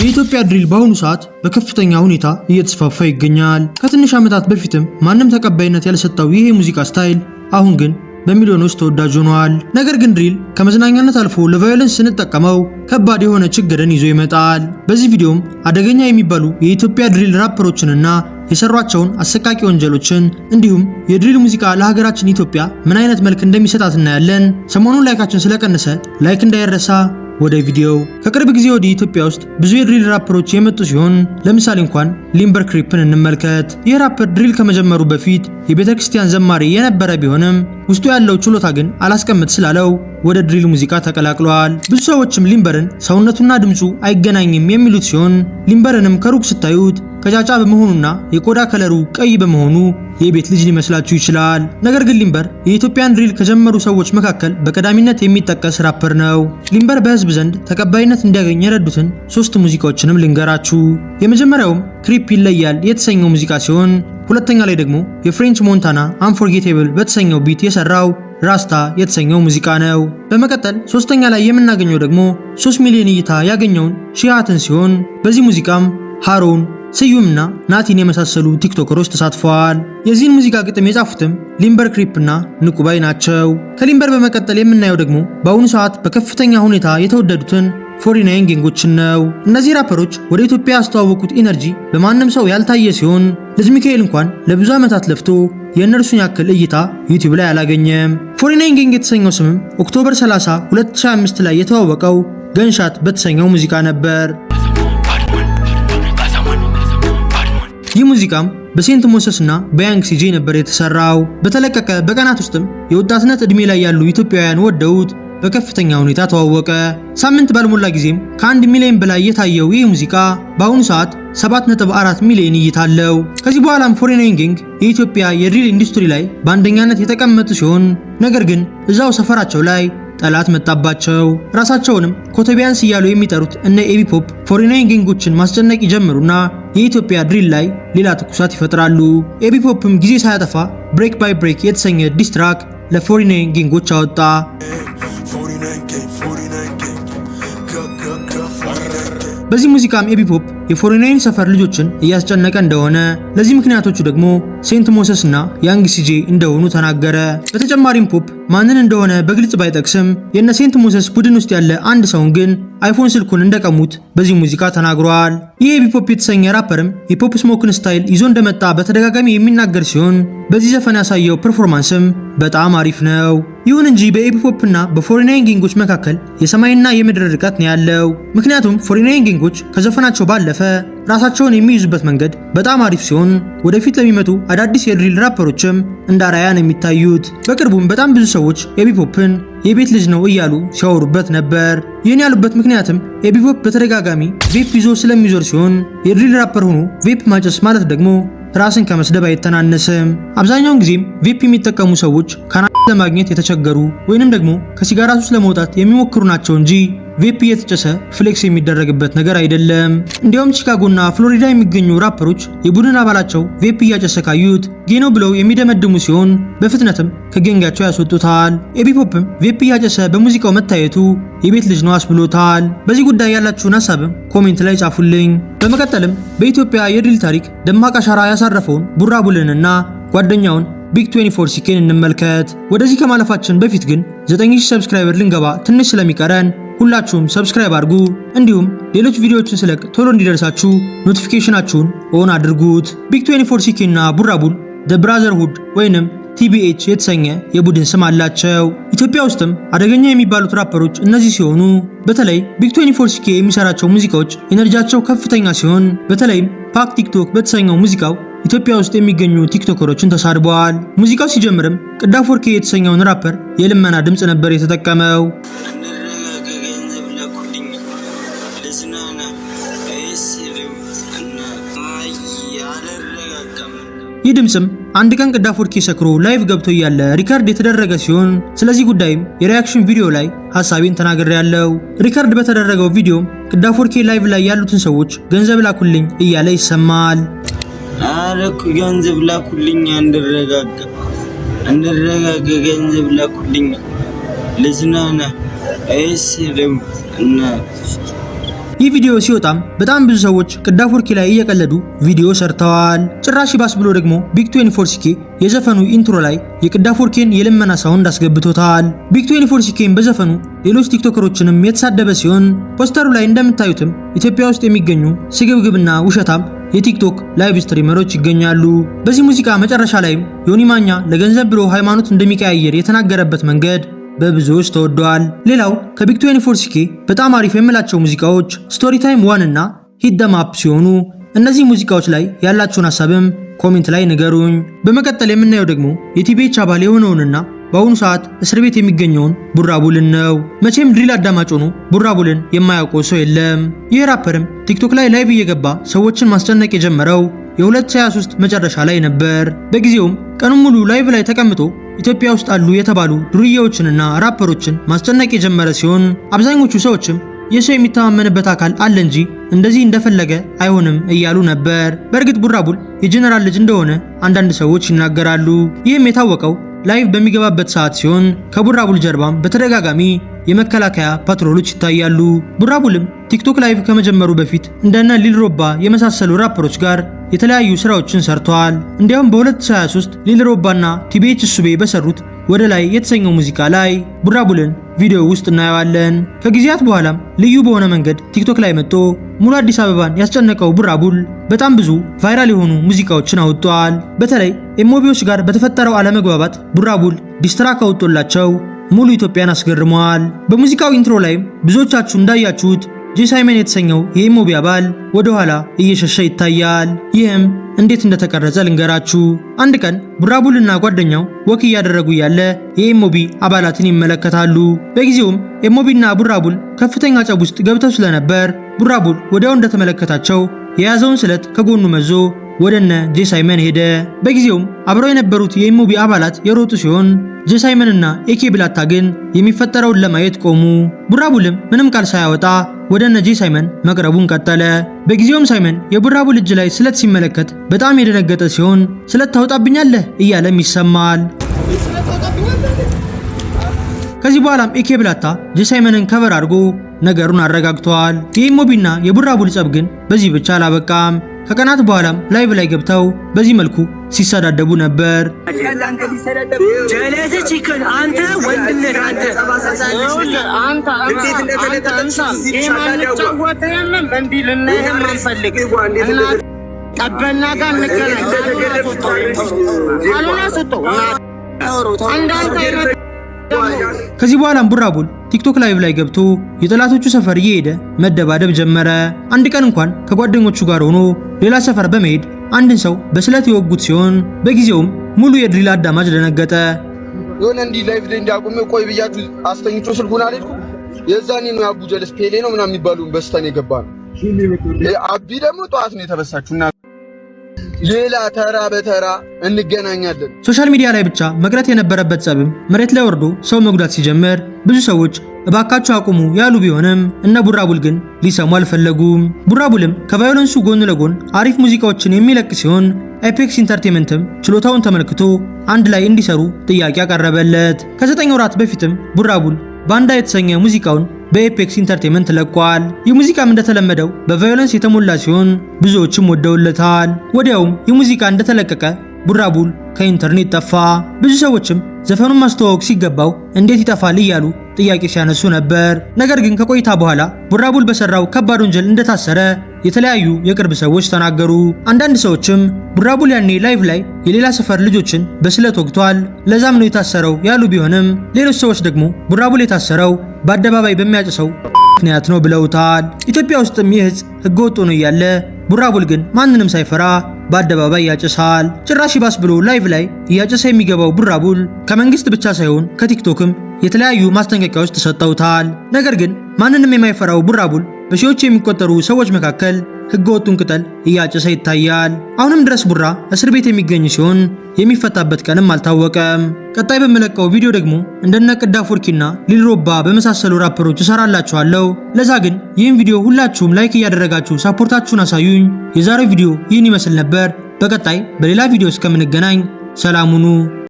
የኢትዮጵያ ድሪል በአሁኑ ሰዓት በከፍተኛ ሁኔታ እየተስፋፋ ይገኛል። ከትንሽ ዓመታት በፊትም ማንም ተቀባይነት ያልሰጠው ይሄ ሙዚቃ ስታይል አሁን ግን በሚሊዮኖች ተወዳጅ ሆኗል። ነገር ግን ድሪል ከመዝናኛነት አልፎ ለቫዮለንስ ስንጠቀመው ከባድ የሆነ ችግርን ይዞ ይመጣል። በዚህ ቪዲዮም አደገኛ የሚባሉ የኢትዮጵያ ድሪል ራፐሮችንና የሰሯቸውን አሰቃቂ ወንጀሎችን እንዲሁም የድሪል ሙዚቃ ለሀገራችን ኢትዮጵያ ምን አይነት መልክ እንደሚሰጣት እናያለን። ሰሞኑን ላይካችን ስለቀነሰ ላይክ እንዳይረሳ። ወደ ቪዲዮው ከቅርብ ጊዜ ወዲህ ኢትዮጵያ ውስጥ ብዙ የድሪል ራፐሮች የመጡ ሲሆን ለምሳሌ እንኳን ሊምበር ክሪፕን እንመልከት። ይህ ራፐር ድሪል ከመጀመሩ በፊት የቤተክርስቲያን ዘማሪ የነበረ ቢሆንም ውስጡ ያለው ችሎታ ግን አላስቀምጥ ስላለው ወደ ድሪል ሙዚቃ ተቀላቅሏል። ብዙ ሰዎችም ሊምበርን ሰውነቱና ድምፁ አይገናኝም የሚሉት ሲሆን ሊምበርንም ከሩቅ ስታዩት ቀጫጫ በመሆኑና የቆዳ ከለሩ ቀይ በመሆኑ የቤት ልጅ ሊመስላችሁ ይችላል። ነገር ግን ሊምበር የኢትዮጵያን ድሪል ከጀመሩ ሰዎች መካከል በቀዳሚነት የሚጠቀስ ራፐር ነው። ሊምበር በህዝብ ዘንድ ተቀባይነት እንዲያገኝ የረዱትን 3 ሙዚቃዎችንም ልንገራችሁ። የመጀመሪያውም ክሪፕ ይለያል የተሰኘው ሙዚቃ ሲሆን ሁለተኛ ላይ ደግሞ የፍሬንች ሞንታና አንፎርጌቴብል በተሰኘው ቢት የሰራው ራስታ የተሰኘው ሙዚቃ ነው። በመቀጠል ሶስተኛ ላይ የምናገኘው ደግሞ 3 ሚሊዮን እይታ ያገኘውን ሺሃትን ሲሆን በዚህ ሙዚቃም ሃሮን ስዩምና ናቲን የመሳሰሉ ቲክቶከሮች ተሳትፈዋል። የዚህን ሙዚቃ ግጥም የጻፉትም ሊምበር ክሪፕና ንቁባይ ናቸው። ከሊምበር በመቀጠል የምናየው ደግሞ በአሁኑ ሰዓት በከፍተኛ ሁኔታ የተወደዱትን 49 ጋንጎችን ነው። እነዚህ ራፐሮች ወደ ኢትዮጵያ ያስተዋወቁት ኢነርጂ በማንም ሰው ያልታየ ሲሆን ልጅ ሚካኤል እንኳን ለብዙ ዓመታት ለፍቶ የእነርሱን ያክል እይታ ዩቲዩብ ላይ አላገኘም። 49 ጋንግ የተሰኘው ስምም ኦክቶበር 30 2025 ላይ የተዋወቀው ገንሻት በተሰኘው ሙዚቃ ነበር። ይህ ሙዚቃም በሴንት ሞሰስ እና በያንግ ሲጄ ነበር የተሰራው። በተለቀቀ በቀናት ውስጥም የወጣትነት እድሜ ላይ ያሉ ኢትዮጵያውያን ወደውት በከፍተኛ ሁኔታ ተዋወቀ። ሳምንት ባልሞላ ጊዜም ከ1 ሚሊዮን በላይ የታየው ይህ ሙዚቃ በአሁኑ ሰዓት 7.4 ሚሊዮን እይታ አለው። ከዚህ በኋላም 49 ጋንግ የኢትዮጵያ የድሪል ኢንዱስትሪ ላይ በአንደኛነት የተቀመጡ ሲሆን ነገር ግን እዛው ሰፈራቸው ላይ ጠላት መጣባቸው። ራሳቸውንም ኮተቢያንስ እያሉ የሚጠሩት እነ ኤቢፖፕ 49 ጋንጎችን ማስጨነቅ ይጀምሩና የኢትዮጵያ ድሪል ላይ ሌላ ትኩሳት ይፈጥራሉ። ኤቢፖፕም ጊዜ ሳያጠፋ ብሬክ ባይ ብሬክ የተሰኘ ዲስትራክ ለ49 ጋንጎች አወጣ። በዚህ ሙዚቃም ኤቢፖፕ የ49 ሰፈር ልጆችን እያስጨነቀ እንደሆነ ለዚህ ምክንያቶቹ ደግሞ ሴንት ሞሰስ እና ያንግ ሲጄ እንደሆኑ ተናገረ። በተጨማሪም ፖፕ ማንን እንደሆነ በግልጽ ባይጠቅስም የነ ሴንት ሞሰስ ቡድን ውስጥ ያለ አንድ ሰውን ግን አይፎን ስልኩን እንደቀሙት በዚህ ሙዚቃ ተናግሯል። ይህ ኤቢፖፕ የተሰኘ ራፐርም የፖፕ ስሞክን ስታይል ይዞ እንደመጣ በተደጋጋሚ የሚናገር ሲሆን በዚህ ዘፈን ያሳየው ፐርፎርማንስም በጣም አሪፍ ነው። ይሁን እንጂ በኤቢፖፕ እና በ49 ጋንጎች መካከል የሰማይና የምድር ርቀት ነው ያለው። ምክንያቱም 49 ጋንጎች ከዘፈናቸው ባለፈ ራሳቸውን የሚይዙበት መንገድ በጣም አሪፍ ሲሆን ወደፊት ለሚመጡ አዳዲስ የድሪል ራፐሮችም እንደ አርአያ ነው የሚታዩት። በቅርቡም በጣም ብዙ ሰዎች ኤቢፖፕን የቤት ልጅ ነው እያሉ ሲያወሩበት ነበር። ይህን ያሉበት ምክንያትም ኤቢፖፕ በተደጋጋሚ ቬፕ ይዞ ስለሚዞር ሲሆን የድሪል ራፐር ሆኖ ቬፕ ማጨስ ማለት ደግሞ ራስን ከመስደብ አይተናነስም። አብዛኛውን ጊዜም ቬፕ የሚጠቀሙ ሰዎች ካናቢስ ለማግኘት የተቸገሩ ወይንም ደግሞ ከሲጋራ ሱስ ለመውጣት የሚሞክሩ ናቸው እንጂ ቬፕ እየተጨሰ ፍሌክስ የሚደረግበት ነገር አይደለም። እንዲያውም ቺካጎና ፍሎሪዳ የሚገኙ ራፐሮች የቡድን አባላቸው ቬፕ እያጨሰ ካዩት ጌ ነው ብለው የሚደመድሙ ሲሆን በፍጥነትም ከገንጋቸው ያስወጡታል። ኤቢፖፕም ቬፕ እያጨሰ በሙዚቃው መታየቱ የቤት ልጅ ነው አስብሎታል። በዚህ ጉዳይ ያላችሁን ሀሳብም ኮሜንት ላይ ጻፉልኝ። በመቀጠልም በኢትዮጵያ የድሪል ታሪክ ደማቅ አሻራ ያሳረፈውን ቡራቡልንና ጓደኛውን ቢግ 24 ሲኬን እንመልከት። ወደዚህ ከማለፋችን በፊት ግን 9000 ሰብስክራይበር ልንገባ ትንሽ ስለሚቀረን ሁላችሁም ሰብስክራይብ አድርጉ። እንዲሁም ሌሎች ቪዲዮዎችን ስለቅ ቶሎ እንዲደርሳችሁ ኖቲፊኬሽናችሁን ኦን አድርጉት። ቢግ 24 ሲኬ እና ቡራቡል ዘ ብራዘርሁድ ወይንም ቲቢኤች የተሰኘ የቡድን ስም አላቸው። ኢትዮጵያ ውስጥም አደገኛ የሚባሉት ራፐሮች እነዚህ ሲሆኑ በተለይ ቢግ 24 ሲኬ የሚሰራቸው ሙዚቃዎች ኤነርጂያቸው ከፍተኛ ሲሆን በተለይም ፓክ ቲክቶክ በተሰኘው ሙዚቃው ኢትዮጵያ ውስጥ የሚገኙ ቲክቶከሮችን ተሳድበዋል። ሙዚቃው ሲጀምርም ቅዳፎርኬ የተሰኘውን ራፐር የልመና ድምጽ ነበር የተጠቀመው። ይህ ድምጽም አንድ ቀን ቅዳፎርኬ ሰክሮ ላይቭ ገብቶ እያለ ሪካርድ የተደረገ ሲሆን ስለዚህ ጉዳይም የሪአክሽን ቪዲዮ ላይ ሐሳቤን ተናግሬያለሁ። ሪካርድ በተደረገው ቪዲዮ ቅዳፎርኬ ላይቭ ላይ ያሉትን ሰዎች ገንዘብ ላኩልኝ እያለ ይሰማል። አረኩ ገንዘብ ላኩልኝ አንደረጋጋ ገንዘብ ላኩልኝ ልዝናና አይስልም እና ይህ ቪዲዮ ሲወጣም በጣም ብዙ ሰዎች ቅዳፎርኬ ላይ እየቀለዱ ቪዲዮ ሰርተዋል። ጭራሽ ባስ ብሎ ደግሞ ቢግ24ሲኬ የዘፈኑ ኢንትሮ ላይ የቅዳፎርኬን የልመና ሳውንድ አስገብቶታል። ቢግ24ሲኬን በዘፈኑ ሌሎች ቲክቶከሮችንም የተሳደበ ሲሆን ፖስተሩ ላይ እንደምታዩትም ኢትዮጵያ ውስጥ የሚገኙ ስግብግብና ውሸታም የቲክቶክ ላይቭ ስትሪመሮች ይገኛሉ። በዚህ ሙዚቃ መጨረሻ ላይም ዮኒ ማኛ ለገንዘብ ብሎ ሃይማኖት እንደሚቀያየር የተናገረበት መንገድ በብዙዎች ተወዷል። ሌላው ከቢግ24ሲኬ በጣም አሪፍ የምላቸው ሙዚቃዎች ስቶሪ ታይም 1 እና ሂት ደም አፕ ሲሆኑ እነዚህ ሙዚቃዎች ላይ ያላችሁን ሐሳብም ኮሜንት ላይ ንገሩኝ። በመቀጠል የምናየው ደግሞ የቲቤች አባል የሆነውንና በአሁኑ ሰዓት እስር ቤት የሚገኘውን ቡራቡልን ነው። መቼም ድሪል አዳማጭ ሆኖ ቡራቡልን የማያውቀው ሰው የለም። ይህ ራፐርም ቲክቶክ ላይ ላይቭ እየገባ ሰዎችን ማስጨነቅ የጀመረው የ2023 መጨረሻ ላይ ነበር። በጊዜውም ቀኑን ሙሉ ላይቭ ላይ ተቀምጦ ኢትዮጵያ ውስጥ አሉ የተባሉ ዱርዬዎችንና ራፐሮችን ማስጨነቅ የጀመረ ሲሆን አብዛኞቹ ሰዎችም የሰው የሚተማመንበት አካል አለ እንጂ እንደዚህ እንደፈለገ አይሆንም እያሉ ነበር። በእርግጥ ቡራቡል የጀነራል ልጅ እንደሆነ አንዳንድ ሰዎች ይናገራሉ። ይህም የታወቀው ላይቭ በሚገባበት ሰዓት ሲሆን ከቡራቡል ጀርባም በተደጋጋሚ የመከላከያ ፓትሮሎች ይታያሉ። ቡራቡልም ቲክቶክ ላይቭ ከመጀመሩ በፊት እንደነ ሊል ሮባ የመሳሰሉ ራፐሮች ጋር የተለያዩ ስራዎችን ሰርተዋል። እንዲያውም በ2023 ሊል ሮባና ቲቤች ሱቤ በሰሩት ወደ ላይ የተሰኘው ሙዚቃ ላይ ቡራቡልን ቪዲዮ ውስጥ እናየዋለን። ከጊዜያት በኋላም ልዩ በሆነ መንገድ ቲክቶክ ላይ መጥቶ ሙሉ አዲስ አበባን ያስጨነቀው ቡራቡል በጣም ብዙ ቫይራል የሆኑ ሙዚቃዎችን አውጥቷል። በተለይ ኤሞቢዎች ጋር በተፈጠረው አለመግባባት ቡራቡል ዲስትራክ አውጥቶላቸው ሙሉ ኢትዮጵያን አስገርመዋል። በሙዚቃው ኢንትሮ ላይም ብዙዎቻችሁ እንዳያችሁት ጄ ሳይመን የተሰኘው የኤሞቢ አባል ወደ ኋላ እየሸሸ ይታያል። ይህም እንዴት እንደተቀረጸ ልንገራችሁ። አንድ ቀን ቡራቡልና ጓደኛው ወክ እያደረጉ ያለ የኤሞቢ አባላትን ይመለከታሉ። በጊዜውም ኤሞቢና ቡራቡል ከፍተኛ ጸብ ውስጥ ገብተው ስለነበር ቡራቡል ወዲያው እንደተመለከታቸው የያዘውን ስለት ከጎኑ መዞ ወደነ ጄ ሳይመን ሄደ። በጊዜውም አብረው የነበሩት የኤሞቢ አባላት የሮጡ ሲሆን ጄ ሳይመንና ኤኬ ብላታ ግን የሚፈጠረውን ለማየት ቆሙ። ቡራቡልም ምንም ቃል ሳያወጣ ወደነ ጄ ሳይመን መቅረቡን ቀጠለ። በጊዜውም ሳይመን የቡራቡል እጅ ላይ ስለት ሲመለከት በጣም የደነገጠ ሲሆን ስለት ታወጣብኛለህ እያለም ይሰማል። ከዚህ በኋላም ኤኬ ብላታ ጄ ሳይመንን ከበር አድርጎ ነገሩን አረጋግቷል። የኤሞቢና የቡራቡል ጸብ ግን በዚህ ብቻ አላበቃም። ከቀናት በኋላም ላይቭ ላይ ገብተው በዚህ መልኩ ሲሰዳደቡ ነበር። ከዚህ በኋላም ቡራቡል ቲክቶክ ላይቭ ላይ ገብቶ የጠላቶቹ ሰፈር እየሄደ መደባደብ ጀመረ። አንድ ቀን እንኳን ከጓደኞቹ ጋር ሆኖ ሌላ ሰፈር በመሄድ አንድን ሰው በስለት የወጉት ሲሆን በጊዜውም ሙሉ የድሪል አዳማጭ ደነገጠ። የሆነ እንዲህ ላይቭ ላይ እንዲያቆም ቆይ ብያችሁ አስተኝቶ ስልኩን አልሄድኩ። የዛኔ ነው አቡ ጀለስ ፔሌ ነው ምናምን የሚባሉ በስተን የገባ ነው። አቢ ደግሞ ጠዋት ነው የተበሳችሁና ሌላ ተራ በተራ እንገናኛለን። ሶሻል ሚዲያ ላይ ብቻ መቅረት የነበረበት ጸብም መሬት ላይ ወርዶ ሰው መጉዳት ሲጀምር ብዙ ሰዎች እባካቸው አቁሙ ያሉ ቢሆንም እነ ቡራቡል ግን ሊሰሙ አልፈለጉም። ቡራቡልም ከቫዮለንሱ ጎን ለጎን አሪፍ ሙዚቃዎችን የሚለቅ ሲሆን ኤፔክስ ኢንተርቴይንመንትም ችሎታውን ተመልክቶ አንድ ላይ እንዲሰሩ ጥያቄ አቀረበለት። ከ9 ወራት በፊትም ቡራቡል ባንዳ የተሰኘ ሙዚቃውን በኤፔክስ ኢንተርቴይንመንት ለቋል። ይህ ሙዚቃም እንደተለመደው በቫዮለንስ የተሞላ ሲሆን ብዙዎችም ወደውለታል። ወዲያውም ይህ ሙዚቃ እንደተለቀቀ ቡራቡል ከኢንተርኔት ጠፋ። ብዙ ሰዎችም ዘፈኑን ማስተዋወቅ ሲገባው እንዴት ይጠፋል እያሉ ጥያቄ ሲያነሱ ነበር። ነገር ግን ከቆይታ በኋላ ቡራቡል በሰራው ከባድ ወንጀል እንደታሰረ የተለያዩ የቅርብ ሰዎች ተናገሩ። አንዳንድ ሰዎችም ቡራቡል ያኔ ላይቭ ላይ የሌላ ሰፈር ልጆችን በስለት ወግቷል፣ ለዛም ነው የታሰረው ያሉ ቢሆንም ሌሎች ሰዎች ደግሞ ቡራቡል የታሰረው በአደባባይ በሚያጭሰው ምክንያት ነው ብለውታል። ኢትዮጵያ ውስጥም ይህ ዕፅ ህገወጥ ሆኖ እያለ ቡራቡል ግን ማንንም ሳይፈራ በአደባባይ ያጨሳል። ጭራሽ ባስ ብሎ ላይቭ ላይ እያጨሰ የሚገባው ቡራቡል ከመንግስት ብቻ ሳይሆን ከቲክቶክም የተለያዩ ማስጠንቀቂያዎች ተሰጥተውታል። ነገር ግን ማንንም የማይፈራው ቡራቡል በሺዎች የሚቆጠሩ ሰዎች መካከል ህገወጡን ቅጠል እያጨሰ ይታያል። አሁንም ድረስ ቡራ እስር ቤት የሚገኝ ሲሆን የሚፈታበት ቀንም አልታወቀም። ቀጣይ በመለቀው ቪዲዮ ደግሞ እንደነ ቅዳፎርኪና ሊል ሮባ በመሳሰሉ ራፐሮች እሰራላችኋለሁ። ለዛ ግን ይህን ቪዲዮ ሁላችሁም ላይክ እያደረጋችሁ ሳፖርታችሁን አሳዩኝ። የዛሬው ቪዲዮ ይህን ይመስል ነበር። በቀጣይ በሌላ ቪዲዮ እስከምንገናኝ ሰላም ሁኑ።